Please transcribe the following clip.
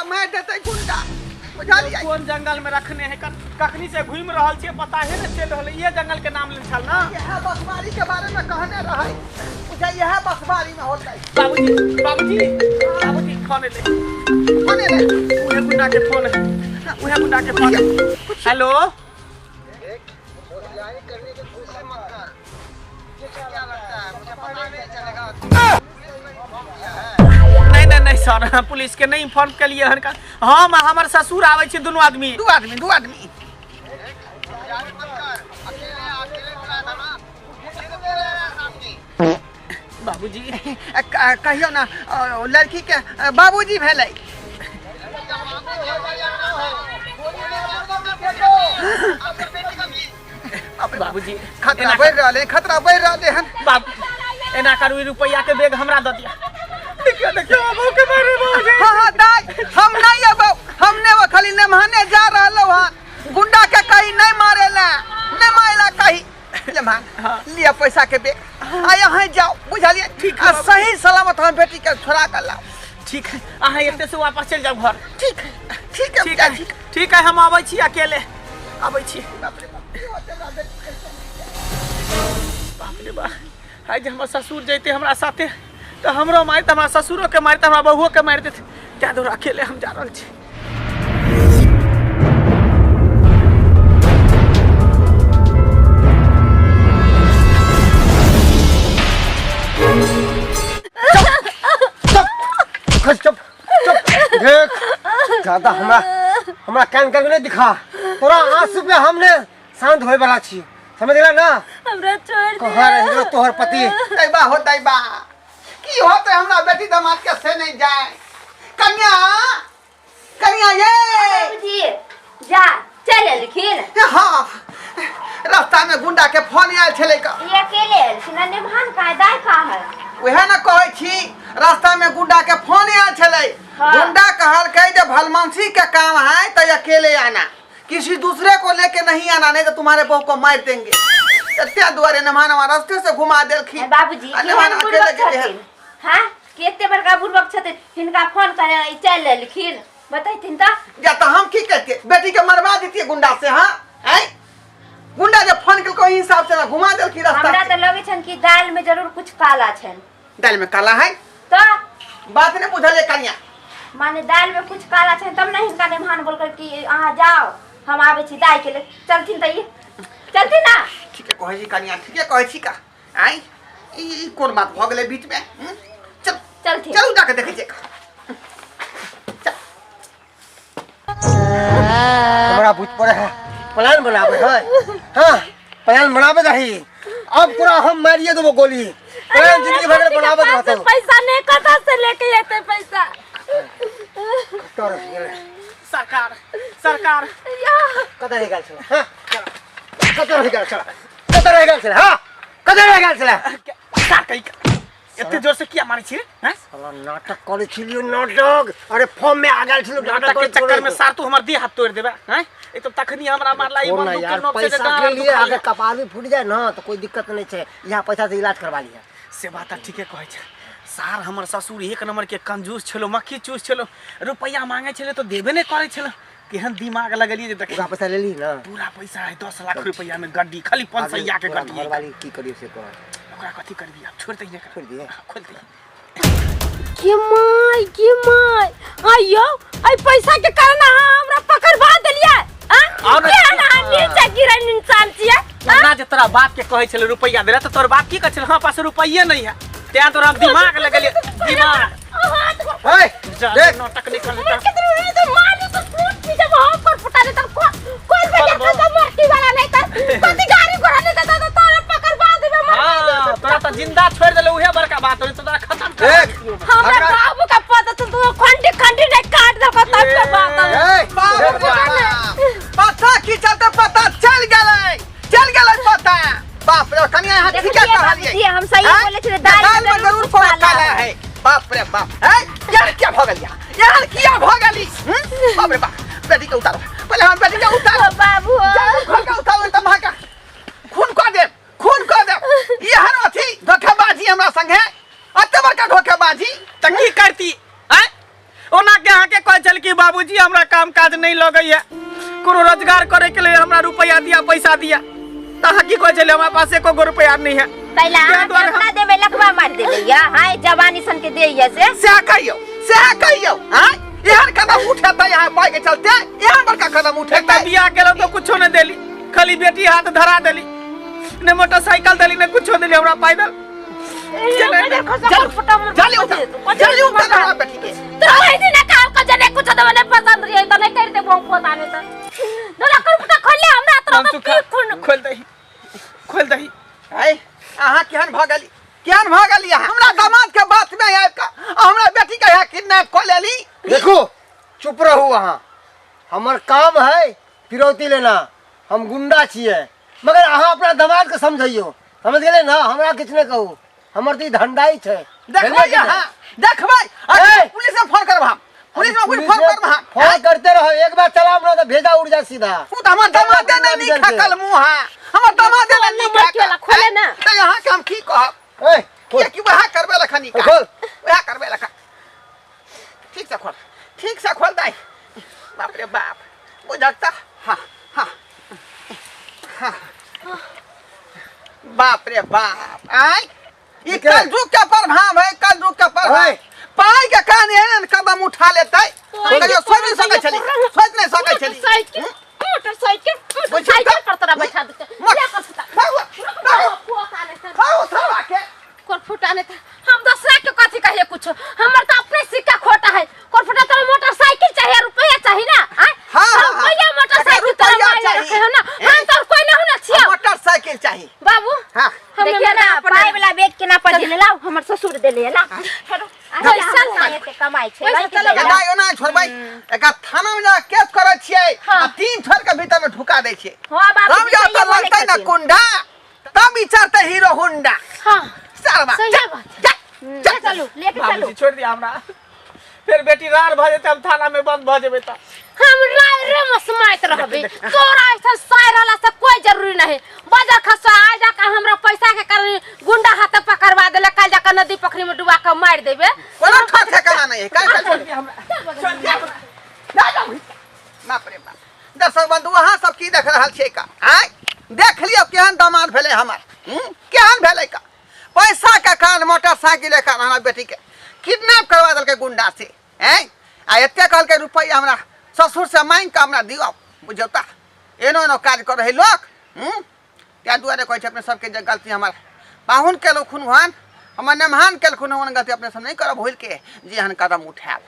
मार देते गुंडा बुझलिए। कौन जंगल में रखने है कखनी से घूम रहा छे पता है ना चल रहा ये जंगल के नाम ले छल ना। यह बसवारी के बारे में कहने रहे मुझे यह बसवारी में होता है। बाबूजी बाबूजी बाबूजी फोन ले उहे गुंडा के फोन उहे गुंडा के फोन। हेलो करने की कोशिश मत कर, क्या लगता है मुझे पता नहीं चलेगा। नहीं सर पुलिस के नहीं इन्फॉर्म कर लिए हन का। हम हमार ससुर आवे छे दोनों आदमी दू आदमी बाबूजी कहियो ना लड़की के बाबूजी भेलै। बाबूजी खतरा बढ़ रहे हन। बाबू एना करू रुपया के बैग हमरा द दिया। देखियो बाबू के मारे बाबूजी। हां दाई हम नहीं अबो हमने वो खाली नमहाने जा रहलो हन गुंडा के कहीं नहीं मारेला कहीं ले मान लिया पैसा के बैग आ यहां जाओ बुझलिए। ठीक है सही सलामत हम बेटी के छोड़ा कर लाओ। ठीक है अहाँ एते से वापस चल जाओ घर। ठीक है हम आबै छी अकेले आबै छी। बाप रे बाप हाय जे हमर ससुर जैते हमरा साथे तो हमरो मारते हमरा ससुरो के मारते हमरा बहुओ के मारते क्या दूर अकेले हम जा रहल छी। चुप देख ज्यादा हमरा कान करके दिखा तोरा आंसू पे हमने शांत होए वाला छी समझ गेला ना। हमरा छोड़ दे कहां रह तोहर पति दैबा की होते हमरा बेटी दामाद के से नहीं जाए। कन्या ये बाबूजी जा चल लेकिन हां रास्ता में गुंडा के फोन आयल छले का ये अकेले सिनने भान का दाई का है वह ना कहै छी रास्ता में गुंडा के फोन आयल छले। गुंडा कहल कह जे भलमानसी का काम है तो अकेले आना किसी दूसरे को लेके नहीं आना नहीं तो तुम्हारे बहू को मार देंगे। इतना दुआरे नमान रास्ते से घुमा देलखिन। बाबूजी हां केते बड़का बुर्बक छते हिनका फोन करे चल लेखिन बताइथिन त या तो हम की कहते बेटी के मरवा देती गुंडा से। हां है गुंडा जब फोन के कोई हिसाब से ना घुमा देलखिन रास्ता। हमरा त लगे छन कि दाल में जरूर कुछ काला छन। दाल में काला है तो बात ने बुझले कन्या माने दाल में कुछ काला छन तब नहीं हिनका ने भान बोल कर कि आहा जाओ हम आवे छी दाई के ले चलथिन त ये चलथिन ना। ठीक है कहै छी कन्या ठीक है कहै छी का आई ई कोन बात भ गेलै बीच में। चलथिन चलू जाके देखे छी हमरा बुझ पड़े है प्लान बनावे है। हां प्लान बनावे रही अब पूरा हम मारिए देबो गोली प्लान जिंदगी भर बनावे रहते हो। पैसा नहीं कथा से लेके आते पैसा सरकार कदर निकाल चला। हां कदर निकाल चला हां कदर निकाल चला इतने जोर से क्या मारे छी हैं साला नाटक करे छिलियो नाटक। अरे फॉर्म में आ गेल छिलो नाटक के चक्कर में सार तू हमर देह हाथ तोड़ देबे हैं। ए तो तखनी हमरा मारला ई बंदूक के नोक से पैसा के लिए अगर कपार भी फूट जाए ना तो कोई दिक्कत नहीं छे यहाँ पैसा से इलाज करवा लिया से बात ठीक है कहै छै। सार हमर ससुर एक नंबर के कंजूस छलो मक्खी चूस छलो रुपया मांगे छले तो देबे नहीं करे छलो केहन दिमाग लगलिए जे देख पूरा पैसा ले ली ना पूरा पैसा है 10 लाख रुपया में गड्डी खाली 500 के गड्डी घर वाली की करियो से कह ओकरा कथि कर दिया छोड़ दिए छोड़ दिए खोल दिए के माय आयो आई पैसा के कारण हमरा पकड़ बांध देलिए और ना नीचे गिरन इंसान छिए ना जे तोरा बाप के कहै छले रुपया देला तो तोर बाप की कहै छले हां पास रुपया नहीं है ते तोरा दिमाग लगलिए दिमाग ओए देख नाटक निकल कितने तो मार तो फूट की जब हम पर फुटा देता कोई बेटा तो मट्टी वाला नहीं था कति गाड़ी घोड़ा नहीं था तो तोरा पकड़ बांध देबे हां तोरा तो जिंदा छोड़ देले उहे बड़का बात होई तो तोरा खत्म कर हमरा बाबू का पता तो तू खंडी ने काट दे तब के बात पता की चलते पता चल गेलै पता। बाप रे कन्या हां ठीक है कहलिए हम सही बोले थे दाल में जरूर फोड़ा काला है। बाप रे बाप है यार क्या भ गेल यार किया भ गेली बाप रे बाप बेटी के उतारो पहले हम बेटी के उतारो बाबू घर का उतारो त भागा खून को दे ये हर अथी धोखेबाजी हमरा संगे अते बड़का धोखेबाजी त की करती हैं ओना के आके कहै छल कि बाबूजी हमरा काम काज नहीं लगैया कोनो रोजगार करे के लिए हमरा रुपया दिया पैसा दिया तहाँ की कहे चले हमरा पास एको गो रुपया नहीं है पहला अपना देबे लखवा मार देबे या हाय जवानी सन के देइया से कहियो हां एहन कदम उठेता यहाँ पाई के चलते एहन बड़का कदम उठेता बियाह केलो तो कुछो नहीं देली खाली बेटी हाथ धरा देली ने मोटरसाइकिल देली ने कुछो देली हमरा पैदल जल्दी उठा हमरा बेटी के तो वही दिन काम का जने कुछ दवले पसंद रही तो नहीं करते वो पता नहीं तो दादा कर खोल ले हमरा तो खोल दही आई आहा केहन भागली हमरा दामाद के बात में आब का हमरा बेटी के किडनैप कर लेली देखो चुप रहू अहाँ हमर काम है फिरौती लेना हम गुंडा छिए मगर अहाँ अपना दामाद के समझियो समझ गेले ना हमरा किछ नहीं कहू हमर तो धंधाई छै देखबै पुलिस में फोन करब हम पुलिस में फोन करब हम फोन करते रहो एक बार चलाम ना तो भेजा उड़ जा सीधा तू तो हमर दामाद नहीं खकल मुंह हमर दामाद नहीं खकल खोले ना तो यहां के हम की कहब ए ये की वहां करबे लखनी का खोल वहां करबे लखा ठीक से खोल दाई बाप रे बाप बुझता हां बाप रे बाप आई ये कलजुग के प्रभाव है कलजुग के प्रभाव पाई के कान एहन कदम उठा लेतै कहियो सोच नहीं सकै छली मोटरसाइकिल पर तोरा बैठा देते खाओ साला के कोर फुटाने था हम दूसरा के कथि कहिए कुछ हमर तो अपने सिक्का खोटा है कोर फुटा तो मोटरसाइकिल चाहिए रुपया चाहिए ना हां कोई मोटरसाइकिल तो चाहिए है ना हम तो कोई ना होना छिया मोटरसाइकिल चाहिए बाबू हां देखिए ना पाई वाला बेच के ना पड़ ले लाओ हमर ससुर दे ले ला पैसा खाए ते कमाई छै दाइयो ना छोड़बै एका थाना में जा केस करै छियै आ 3 छोर के भीतर में ढुका दै छियै हां बाबू हम जा तो लगतै ना कुंडा तब विचारते हीरो होंडा हां सरवा सही बात चलो लेके चलो बाबूजी छोड़ दिया हमरा फिर बेटी रार भ जेते हम थाना में बंद भ जेबे त हम राय रे मसमाइत रहबे तोरा ऐसा सायरला से कोई जरूरी नहीं बाजार खसा आ जा के हमरा पैसा के कारण गुंडा हाथ पकड़वा देले कल जा के नदी पोखरी में डुबा के मार देबे कोनो ठक ठिकाना नहीं है काय छोड़ दिया हमरा बाप रे बाप दर्शक बंधु वहां सब की देख रहल छै का आय देख लियो केहन दामाद भेले हमर केहन भेले का पैसा के कारण मोटरसाइकिल के कारण हमरा बेटी के किडनैप करवा देलकै गुंडा से हैं आ एते कहल के रुपया हमरा ससुर से मांग के हमरा दियो बुझौता एनो काज कर रहे लोग त्या दुआरे कहै छै अपने सबके जे गलती हमर पाहुन के लोग खुनवान हमर नमहान के खुनवान गलती अपने सब नहीं करब होइल के जे हन कदम उठाएब